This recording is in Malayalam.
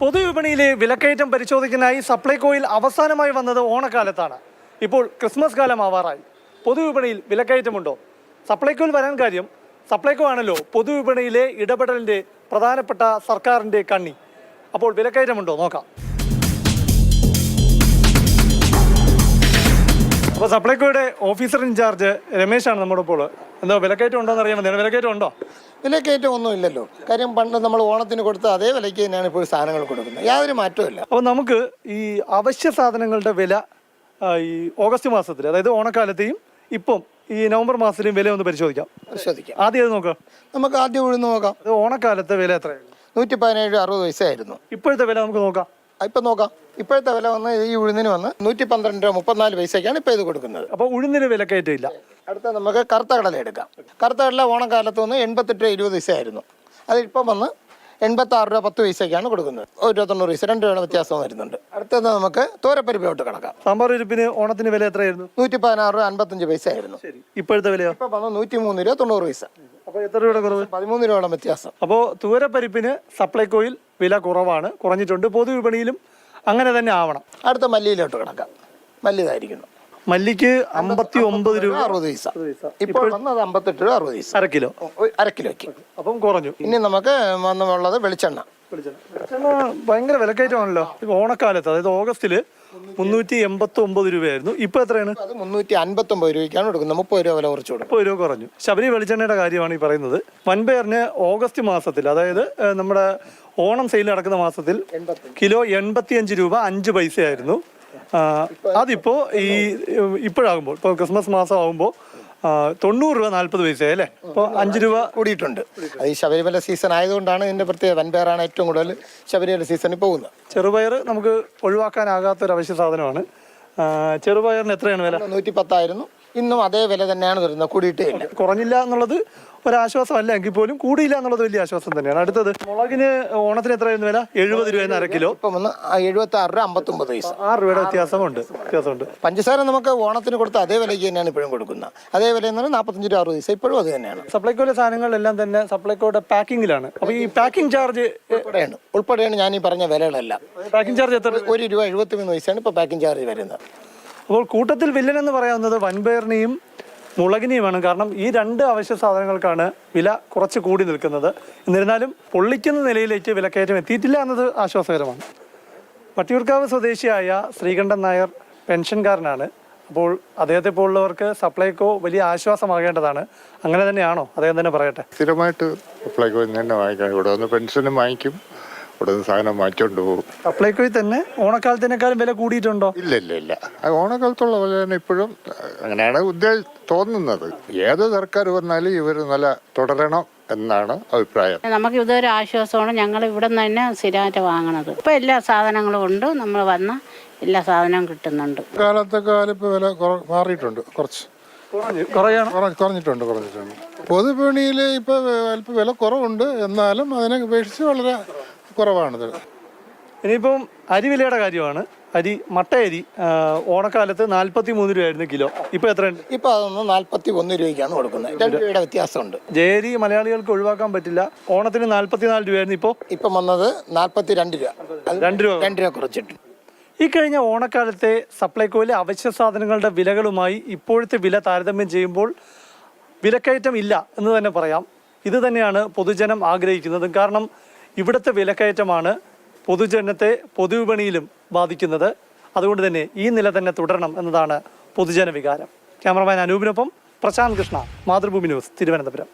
പൊതുവിപണിയിലെ വിലക്കയറ്റം പരിശോധിക്കാനായി സപ്ലൈകോയിൽ അവസാനമായി വന്നത് ഓണക്കാലത്താണ്. ഇപ്പോൾ ക്രിസ്മസ് കാലം ആവാറായി. പൊതുവിപണിയിൽ വിലക്കയറ്റമുണ്ടോ? സപ്ലൈകോയിൽ വരാൻ കാര്യം സപ്ലൈകോ ആണല്ലോ പൊതുവിപണിയിലെ ഇടപെടലിൻ്റെ പ്രധാനപ്പെട്ട സർക്കാരിൻ്റെ കണ്ണി. അപ്പോൾ വിലക്കയറ്റമുണ്ടോ നോക്കാം. അപ്പോൾ സപ്ലൈകോയുടെ ഓഫീസർ ഇൻചാർജ് രമേശാണ് നമ്മുടെ ഇപ്പോൾ. എന്തോ വിലക്കയറ്റം ഉണ്ടോ എന്ന് അറിയാൻ മതി. വിലക്കയറ്റം ഉണ്ടോ? വിലക്കയറ്റം ഒന്നും ഇല്ലല്ലോ. കാര്യം പണ്ട് നമ്മൾ ഓണത്തിന് കൊടുത്ത അതേ വിലയ്ക്ക് തന്നെയാണ് ഇപ്പോൾ സാധനങ്ങൾ കൊടുക്കുന്നത്. യാതൊരു മാറ്റവും ഇല്ല. അപ്പോൾ നമുക്ക് ഈ അവശ്യ സാധനങ്ങളുടെ വില ഈ ഓഗസ്റ്റ് മാസത്തിൽ, അതായത് ഓണക്കാലത്തെയും ഇപ്പം ഈ നവംബർ മാസത്തിലെയും വില ഒന്ന് പരിശോധിക്കാം. ആദ്യം അത് നോക്കാം. നമുക്ക് ആദ്യം ഉഴുന്ന് നോക്കാം. ഓണക്കാലത്തെ വില എത്രയായിരുന്നു? 117.60 പൈസ ആയിരുന്നു. ഇപ്പോഴത്തെ വില നമുക്ക് നോക്കാം. ഇപ്പം നോക്കാം. ഇപ്പോഴത്തെ വില വന്ന് ഈ ഉഴുന്നിന് വന്ന് 112.34 പൈസയ്ക്കാണ് ഇപ്പോൾ ഇത് കൊടുക്കുന്നത്. അപ്പോൾ ഉഴുന്നിന് വിലക്കയറ്റമില്ല. അടുത്ത നമുക്ക് കറുത്ത കടല എടുക്കാം. കറുത്ത കടല ഓണക്കാലത്ത് വന്ന് 88.20 പൈസ ആയിരുന്നു. അതിപ്പം വന്ന് 86.10 പൈസയ്ക്കാണ് കൊടുക്കുന്നത്. 190 പൈസ, 2 രൂപയുടെ വ്യത്യാസം വരുന്നുണ്ട്. അടുത്തത് നമുക്ക് തോരപ്പരിപ്പിലോട്ട് കിടക്കാം. സാമ്പാർ പരിപ്പിന് ഓണത്തിന് വില എത്രയായിരുന്നു? 116.55 പൈസ ആയിരുന്നു. ഇപ്പോഴത്തെ വിലയോ? ഇപ്പം വന്ന് 103.90 പൈസ. അപ്പോൾ എത്ര രൂപയുടെ കുറവ്? 13 രൂപയുടെ വ്യത്യാസം. അപ്പോൾ തൂരപ്പരിപ്പിന് സപ്ലൈകോയിൽ വില കുറവാണ്, കുറഞ്ഞിട്ടുണ്ട്. പൊതുവിപണിയിലും അങ്ങനെ തന്നെ ആവണം. അടുത്ത മല്ലിയിലോട്ട് കിടക്കാം. മല്ലിതായിരിക്കുന്നു. മല്ലിക്ക് 59 രൂപ 60 പൈസ. ഇപ്പോൾ വന്നത് 58 രൂപ 60 പൈസ. അര കിലോ. അര കിലോയ്ക്ക് അപ്പം കുറഞ്ഞു. ഇനി നമുക്ക് വന്നുള്ളത് വെളിച്ചെണ്ണ. ഭയങ്കര വിലക്കയറ്റമാണല്ലോ ഓണക്കാലത്ത്. അതായത് ഓഗസ്റ്റില് 389 രൂപയായിരുന്നു. ഇപ്പൊ എത്രയാണ്? അത് 359 രൂപയ്ക്കാണ് കൊടുക്കുന്നത്. 30 രൂപ വില കുറച്ച് കൊടുക്കും. 30 രൂപ കുറഞ്ഞു. ശബരി വെളിച്ചെണ്ണയുടെ കാര്യമാണ് ഈ പറയുന്നത്. വൻപയറിന് ഓഗസ്റ്റ് മാസത്തിൽ, അതായത് നമ്മുടെ ഓണം സെയിൽ നടക്കുന്ന മാസത്തിൽ കിലോ 85 രൂപ 5 പൈസയായിരുന്നു. അതിപ്പോ ഇപ്പോഴാകുമ്പോൾ, ഇപ്പോൾ ക്രിസ്മസ് മാസം ആകുമ്പോൾ 90 രൂപ 40 പൈസ അല്ലേ? അപ്പോൾ 5 രൂപ കൂടിയിട്ടുണ്ട്. അത് ഈ ശബരിമല സീസൺ ആയതുകൊണ്ടാണ് ഇതിന്റെ പ്രത്യേകത. വൻപയറാണ് ഏറ്റവും കൂടുതൽ ശബരിമല സീസണിൽ പോകുന്നത്. ചെറുപയർ നമുക്ക് ഒഴിവാക്കാനാകാത്തൊരു അവശ്യ സാധനമാണ്. ചെറുപയറിന് എത്രയാണ് വില? 110 ആയിരുന്നു. ഇന്നും അതേ വില തന്നെയാണ് വരുന്നത്. കൂടിയിട്ടേ ഇല്ല. കുറഞ്ഞില്ല എന്നുള്ളത് ഒരാശ്വാസമല്ല, എങ്കിൽ പോലും കൂടിയില്ല എന്നുള്ളത് വലിയ ആശ്വാസം തന്നെയാണ്. അടുത്തത് മുളകിന് ഓണത്തിന് എത്രയായിരുന്നു വില? 70 രൂപ അര കിലോ. ഇപ്പം വന്ന് 76 രൂപ 59 പൈസ. 6 രൂപയുടെ വ്യത്യാസമുണ്ട്. പഞ്ചസാര നമുക്ക് ഓണത്തിന് കൊടുത്ത അതേ വിലയ്ക്ക് തന്നെയാണ് ഇപ്പോഴും കൊടുക്കുന്നത്. അതേ വില എന്ന് പറഞ്ഞാൽ 45 രൂപ 60 പൈസ. ഇപ്പോഴും അത് തന്നെയാണ്. സപ്ലൈകോയിലെ സാധനങ്ങളെല്ലാം തന്നെ സപ്ലൈകോയുടെ പാക്കിങ്ങിലാണ്. അപ്പോൾ ഈ പാക്കിംഗ് ചാർജ് ഉൾപ്പെടെയാണ് ഞാൻ ഈ പറഞ്ഞ വിലകളെല്ലാം. പാക്കിംഗ് ചാർജ് എത്ര? 1 രൂപ 73 പൈസയാണ് ഇപ്പോൾ പാക്കിംഗ് ചാർജ് വരുന്നത്. അപ്പോൾ കൂട്ടത്തിൽ വില്ലൻ എന്ന് പറയാവുന്നത് വൻപയറിനെയും മുളകിനെയുമാണ്. കാരണം ഈ 2 അവശ്യ സാധനങ്ങൾക്കാണ് വില കുറച്ച് കൂടി നിൽക്കുന്നത്. എന്നിരുന്നാലും പൊള്ളിക്കുന്ന നിലയിലേക്ക് വിലക്കയറ്റം എത്തിയിട്ടില്ല എന്നത് ആശ്വാസകരമാണ്. വട്ടിയൂർക്കാവ് സ്വദേശിയായ ശ്രീകണ്ഠൻ നായർ പെൻഷൻകാരനാണ്. അപ്പോൾ അദ്ദേഹത്തെ പോലുള്ളവർക്ക് സപ്ലൈകോ വലിയ ആശ്വാസമാകേണ്ടതാണ്. അങ്ങനെ തന്നെയാണോ? അദ്ദേഹം തന്നെ പറയട്ടെ. സ്ഥിരമായിട്ട് സപ്ലൈകോ തന്നെ വാങ്ങിക്കാം. ഇവിടെ വന്ന് പെൻഷനും വാങ്ങിക്കും, ഇവിടെ നിന്ന് സാധനം മാറ്റിക്കൊണ്ട് പോകും. സപ്ലൈകോയിൽ തന്നെ ഓണക്കാലത്തിനേക്കാളും വില കൂടിയിട്ടുണ്ടോ? ഇല്ല. ഓണക്കാലത്തുള്ള പോലെ തന്നെ ഇപ്പോഴും അങ്ങനെയാണ് തോന്നുന്നത്. ഏത് സർക്കാർ വന്നാലും ഇവർ നല്ല തുടരണം എന്നാണ് അഭിപ്രായം. നമുക്ക് ഇതൊരു ആശ്വാസമാണ്. ഞങ്ങൾ ഇവിടെ നിന്ന് തന്നെ സ്ഥിരമായിട്ട് വാങ്ങണത്. ഇപ്പം എല്ലാ സാധനങ്ങളും ഉണ്ട്. നമ്മൾ വന്ന എല്ലാ സാധനവും കിട്ടുന്നുണ്ട്. കാലത്തെക്കാലം ഇപ്പോൾ വില മാറിയിട്ടുണ്ട്. കുറച്ച് കുറഞ്ഞിട്ടുണ്ട്. പൊതുവിപണിയിൽ ഇപ്പോൾ അല്പം വില കുറവുണ്ട്. എന്നാലും അതിനെ അപേക്ഷിച്ച് വളരെ കുറവാണിത്. ഇനിയിപ്പം അരിവിലയുടെ കാര്യമാണ്. മട്ടയരി ഓണക്കാലത്ത് 43 രൂപയായിരുന്നു കിലോ. ഇപ്പൊ എത്രയുണ്ട്? ഇപ്പൊ അതൊന്ന് 41 രൂപയ്ക്കാണ് കൊടുക്കുന്നത്. 2 രൂപയുടെ വ്യത്യാസമുണ്ട്. ജയരി മലയാളികൾക്ക് ഒഴിവാക്കാൻ പറ്റില്ല. ഓണത്തിന് 44 രൂപയായിരുന്നു. ഇപ്പം വന്നത് 42 രൂപ. 2 രൂപ കുറച്ചിട്ട്. ഈ കഴിഞ്ഞ ഓണക്കാലത്തെ സപ്ലൈകോയിലെ അവശ്യ സാധനങ്ങളുടെ വിലകളുമായി ഇപ്പോഴത്തെ വില താരതമ്യം ചെയ്യുമ്പോൾ വിലക്കയറ്റം ഇല്ല എന്ന് തന്നെ പറയാം. ഇത് തന്നെയാണ് പൊതുജനം ആഗ്രഹിക്കുന്നത്. കാരണം ഇവിടുത്തെ വിലക്കയറ്റമാണ് പൊതുജനത്തെ പൊതുവിപണിയിലും ബാധിക്കുന്നത്. അതുകൊണ്ട് തന്നെ ഈ നില തന്നെ തുടരണം എന്നതാണ് പൊതുജന വികാരം. ക്യാമറമാൻ അനൂപിനൊപ്പം പ്രശാന്ത് കൃഷ്ണ, മാതൃഭൂമി ന്യൂസ്, തിരുവനന്തപുരം.